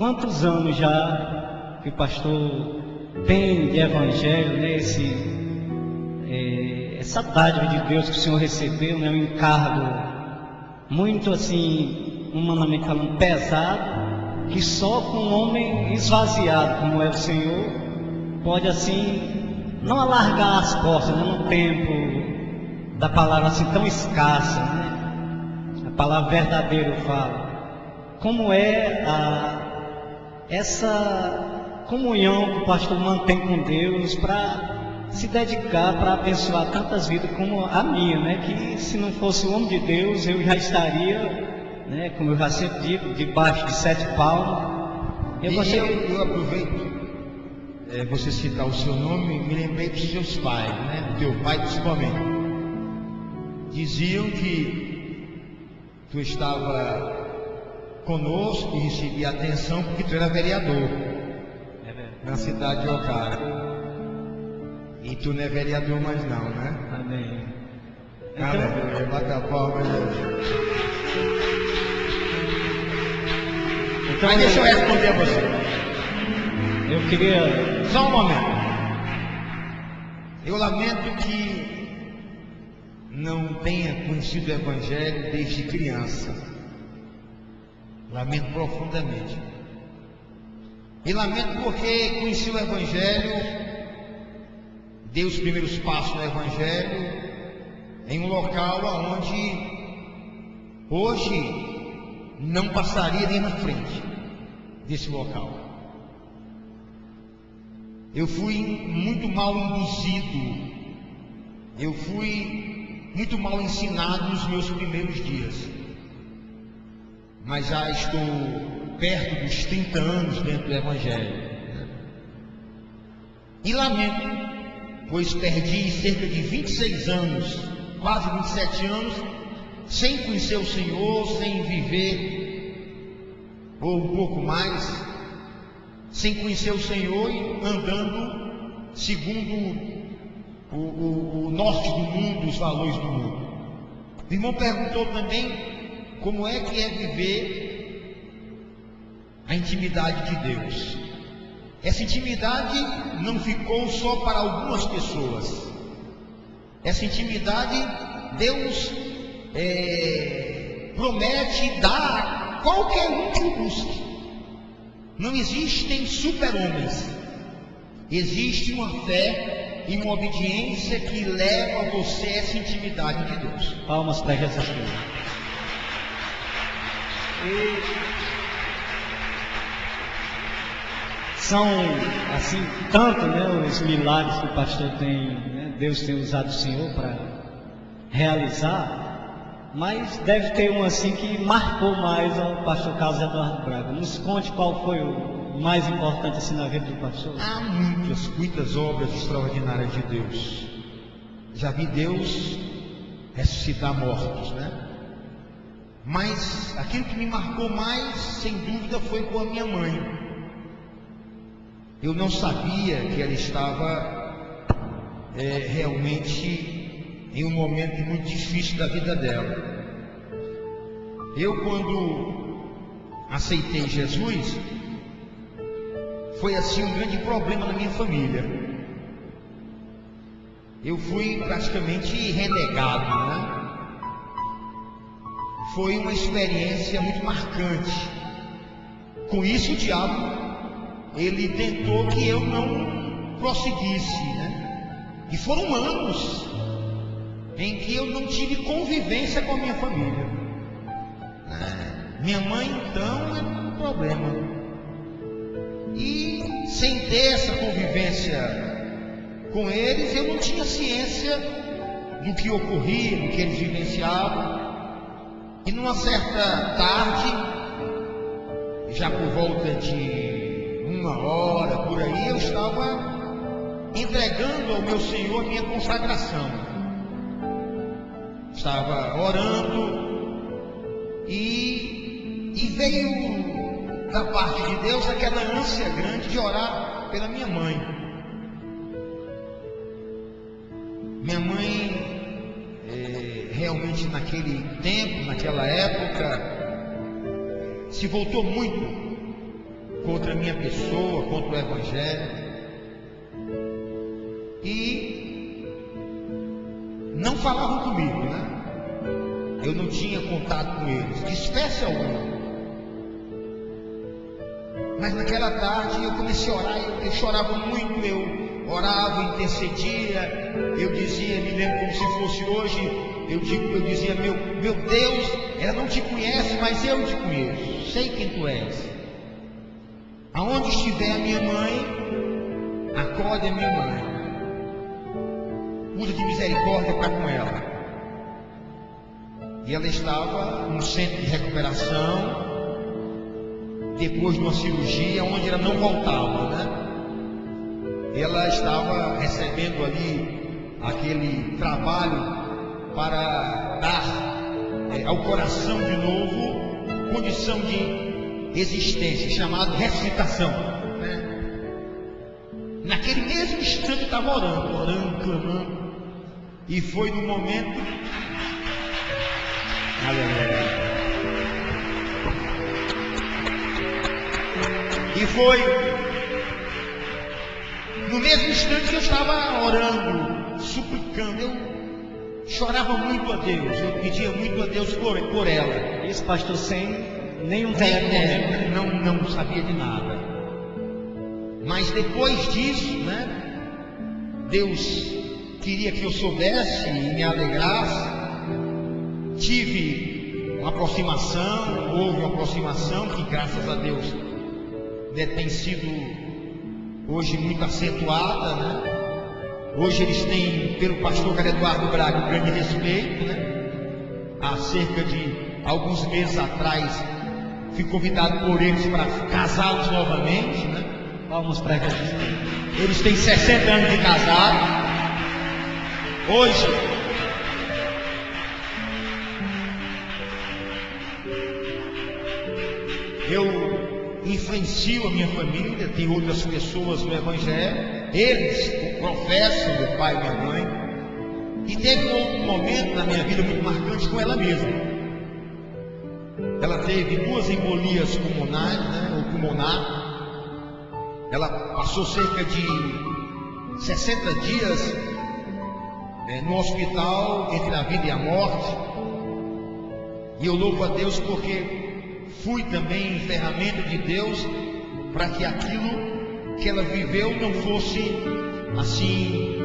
quantos anos já que o pastor tem de evangelho, né? Essa dádiva de Deus que o Senhor recebeu, né? Um encargo muito assim, humanamente falando, pesado, que só com um homem esvaziado como é o Senhor pode assim não alargar as costas, né? No tempo da palavra assim tão escassa, né? A palavra verdadeira eu falo. Como é essa comunhão que o pastor mantém com Deus para se dedicar para abençoar tantas vidas como a minha, né? Que se não fosse o homem de Deus, eu já estaria, né? Como eu já sempre digo, debaixo de 7 palmos. Eu aproveito você citar o seu nome, me lembrei dos seus pais, né? Do teu pai principalmente. Diziam que tu estava conosco e recebia atenção porque tu era vereador na cidade de Ocara. E tu não é vereador mais não, né? Amém. Aleluia, bata a palma. Então, mas deixa eu responder a você. Eu queria... Só um momento. Eu lamento que não tenha conhecido o Evangelho desde criança. Lamento profundamente. E lamento porque conheci o Evangelho, dei os primeiros passos no Evangelho em um local onde hoje não passaria nem na frente desse local. Eu fui muito mal induzido, eu fui muito mal ensinado nos meus primeiros dias, mas já estou perto dos 30 anos dentro do Evangelho. E lamento, pois perdi cerca de 26 anos, quase 27 anos, sem conhecer o Senhor, sem viver, ou um pouco mais, sem conhecer o Senhor e andando segundo o norte do mundo, os valores do mundo. O irmão perguntou também como é que é viver a intimidade de Deus. Essa intimidade não ficou só para algumas pessoas. Essa intimidade Deus promete dar a qualquer um que o busque. Não existem super-homens. Existe uma fé e uma obediência que leva você a essa intimidade de Deus. Palmas para Jesus Cristo. São assim tanto, né, os milagres que o pastor tem, né, Deus tem usado o Senhor para realizar, mas deve ter um assim que marcou mais ao pastor Carlos Eduardo Braga. Nos conte qual foi o mais importante assim na vida do pastor. Há muitas obras extraordinárias de Deus. Já vi Deus ressuscitar mortos, né? Mas aquilo que me marcou mais, sem dúvida, foi com a minha mãe. Eu não sabia que ela estava realmente em um momento muito difícil da vida dela. Eu, quando aceitei Jesus, foi assim um grande problema na minha família. Eu fui praticamente renegado, né? Foi uma experiência muito marcante. Com isso, o diabo ele tentou que eu não prosseguisse, né? E foram anos em que eu não tive convivência com a minha família. Minha mãe, então, era um problema. E sem ter essa convivência com eles, eu não tinha ciência do que ocorria, do que eles vivenciavam. E numa certa tarde, já por volta de 1 hora, por aí, eu estava entregando ao meu Senhor a minha consagração. Estava orando e veio da parte de Deus aquela ânsia grande de orar pela minha mãe. Minha mãe realmente naquele tempo, naquela época, se voltou muito contra a minha pessoa, contra o Evangelho. E não falavam comigo, né? Eu não tinha contato com eles, de espécie alguma. Mas naquela tarde eu comecei a orar, eu chorava muito, eu orava, intercedia, eu dizia, me lembro como se fosse hoje, eu dizia, meu Deus, ela não te conhece, mas eu te conheço, sei quem tu és. Aonde estiver a minha mãe, acorde a minha mãe, usa de misericórdia para com ela. E ela estava num centro de recuperação, depois de uma cirurgia, onde ela não voltava, né? Ela estava recebendo ali aquele trabalho para dar ao coração de novo condição de existência, chamado ressuscitação, né? Naquele mesmo instante eu estava orando, clamando, e foi no momento, aleluia. E foi no mesmo instante que eu estava orando, suplicando, eu chorava muito a Deus, eu pedia muito a Deus por ela. Isso, pastor, sem nenhum telefone. Não sabia de nada. Mas depois disso, né, Deus queria que eu soubesse e me alegrasse. Tive uma aproximação, houve uma aproximação que, graças a Deus, tem sido hoje muito acentuada, né? Hoje eles têm, pelo pastor Eduardo Braga, um grande respeito, né? Há cerca de alguns meses atrás, fui convidado por eles para casá-los novamente, né? Vamos para cá. Eles têm 60 anos de casado. Hoje, eu influencio a minha família, tem outras pessoas no Evangelho, eles professam, meu pai e minha mãe. E teve um outro momento na minha vida muito marcante com ela mesma. Ela teve 2 embolias pulmonares, né, ou pulmonar. Ela passou cerca de 60 dias no hospital, entre a vida e a morte. E eu louvo a Deus porque fui também ferramenta de Deus para que aquilo que ela viveu não fosse assim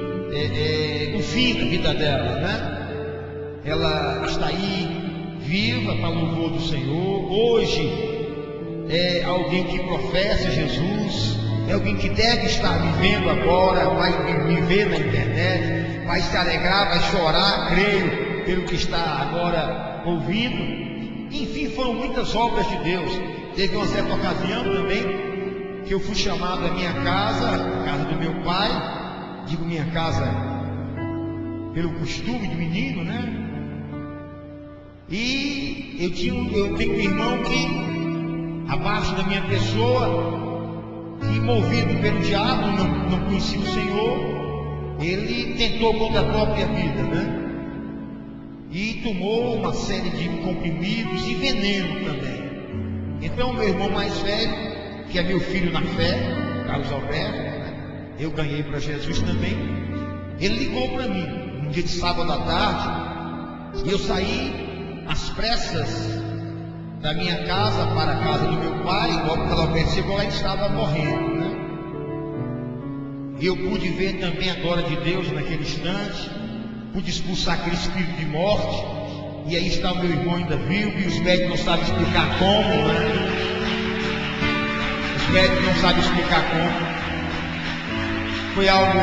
o fim da vida dela, né? Ela está aí viva para o louvor do Senhor. Hoje é alguém que professa Jesus, é alguém que deve estar vivendo agora, vai me ver na internet, vai se alegrar, vai chorar, creio, pelo que está agora ouvindo. Enfim, foram muitas obras de Deus. Teve uma certa ocasião também que eu fui chamado à minha casa, a casa do meu pai. Digo minha casa pelo costume do menino, né? E eu tenho um irmão que, abaixo da minha pessoa, que movido pelo diabo, não conhecia o Senhor, ele tentou contra a própria vida, né? E tomou uma série de comprimidos e veneno também. Então meu irmão mais velho, que é meu filho na fé, Carlos Alberto, né? Eu ganhei para Jesus também. Ele ligou para mim um dia de sábado à tarde, e eu saí às pressas da minha casa para a casa do meu pai. Logo que o Alberto chegou lá, ele estava morrendo, né? E eu pude ver também a glória de Deus naquele instante. Pude expulsar aquele espírito de morte. E aí está o meu irmão ainda vivo. E os médicos não sabem explicar como, né? Os médicos não sabem explicar como. Foi algo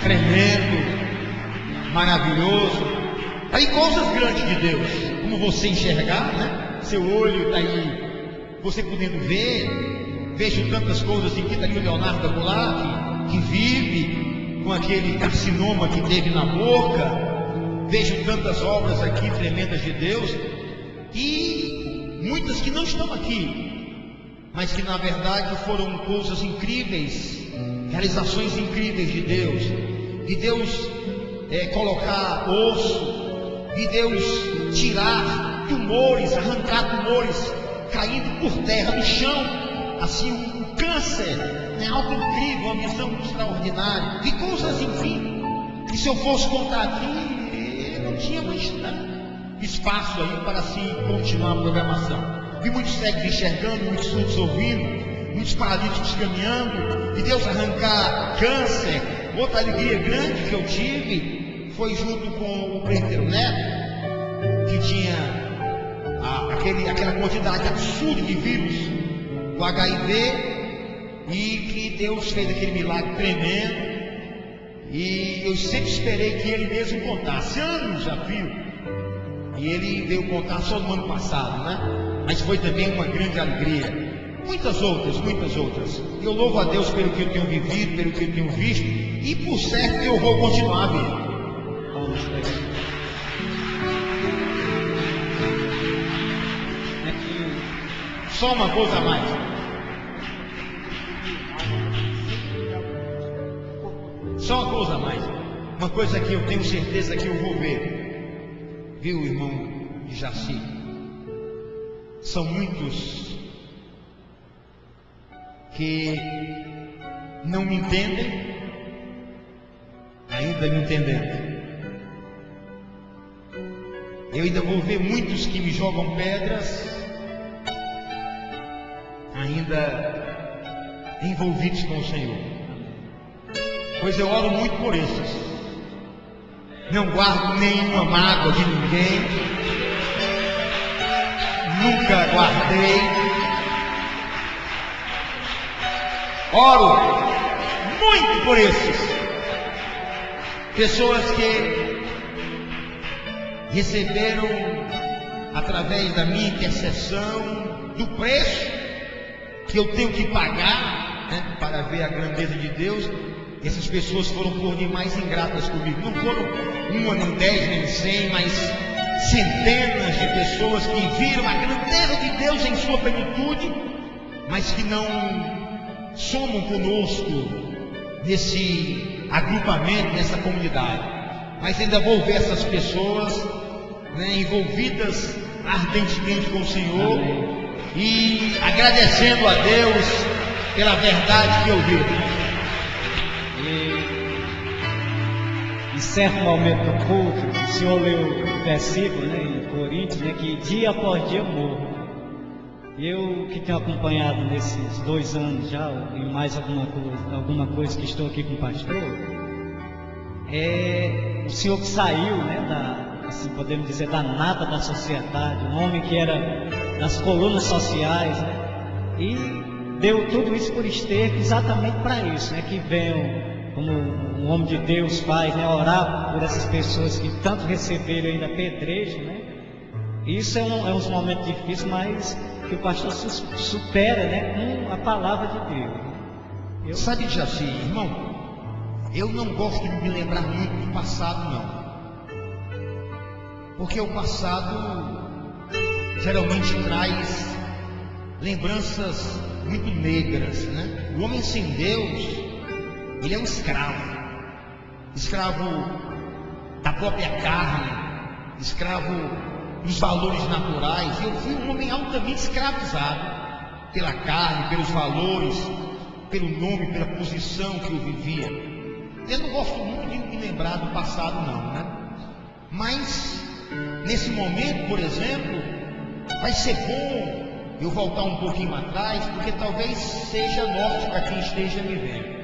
tremendo, maravilhoso. Aí coisas grandes de Deus, como você enxergar, né? Seu olho está aí, você podendo ver. Vejo tantas coisas aqui, está ali o Leonardo da Goulart, que vive com aquele carcinoma que teve na boca. Vejo tantas obras aqui tremendas de Deus, e muitas que não estão aqui, mas que na verdade foram coisas incríveis, realizações incríveis de Deus. De Deus colocar osso, de Deus tirar tumores, arrancar tumores caindo por terra no chão, assim, o câncer, né, algo incrível, uma missão extraordinária, de coisas, enfim, que se eu fosse contar aqui, não tinha mais espaço aí para se continuar a programação. Vi muitos cegos enxergando, muitos surdos ouvindo, muitos paralíticos caminhando, e Deus arrancar câncer. Outra alegria grande que eu tive foi junto com o presbítero Neto, que tinha aquela quantidade absurda de vírus do HIV, e que Deus fez aquele milagre tremendo. E eu sempre esperei que ele mesmo contasse, anos já viu, e ele veio contar só no ano passado, né? Mas foi também uma grande alegria. Muitas outras. Eu louvo a Deus pelo que eu tenho vivido, pelo que eu tenho visto, e por certo eu vou continuar vendo. Só uma coisa a mais. Só uma coisa a mais. Uma coisa que eu tenho certeza que eu vou ver. Viu, irmão de Jaci? São muitos que não me entendem, ainda me entendendo. Eu ainda vou ver muitos que me jogam pedras, ainda envolvidos com o Senhor. Pois eu oro muito por esses. Não guardo nenhuma mágoa de ninguém. Nunca guardei. Oro muito por esses. Pessoas que receberam, através da minha intercessão, do preço que eu tenho que pagar, né, para ver a grandeza de Deus. Essas pessoas foram por demais ingratas comigo. Não foram uma, nem 10, nem 100, mas centenas de pessoas que viram a grandeza de Deus em sua plenitude, mas que não somam conosco nesse agrupamento, nessa comunidade. Mas ainda vou ver essas pessoas, né, envolvidas ardentemente com o Senhor. Amém. E agradecendo a Deus pela verdade que eu vi. Em certo momento do culto, o Senhor leu o versículo, né, em Coríntios, né, que dia após dia morro. Eu que tenho acompanhado nesses 2 anos já, e mais alguma coisa que estou aqui com o pastor, o senhor que saiu, né, assim podemos dizer, da nata da sociedade, um homem que era das colunas sociais, né, e deu tudo isso por esterco exatamente para isso, né, que venham, como um homem de Deus faz, né, orar por essas pessoas que tanto receberam ainda apedrejo, né. Isso é uns momentos difíceis, mas que o pastor supera, né, com a palavra de Deus. Sabe, Jaci, irmão, eu não gosto de me lembrar muito do passado, não. Porque o passado geralmente traz lembranças muito negras, né? O homem sem Deus, ele é um escravo. Escravo da própria carne, escravo dos valores naturais. Eu fui um homem altamente escravizado pela carne, pelos valores, pelo nome, pela posição que eu vivia. Eu não gosto muito de me lembrar do passado, não, né? Mas nesse momento, por exemplo, vai ser bom eu voltar um pouquinho atrás, porque talvez seja norte para quem esteja me vendo.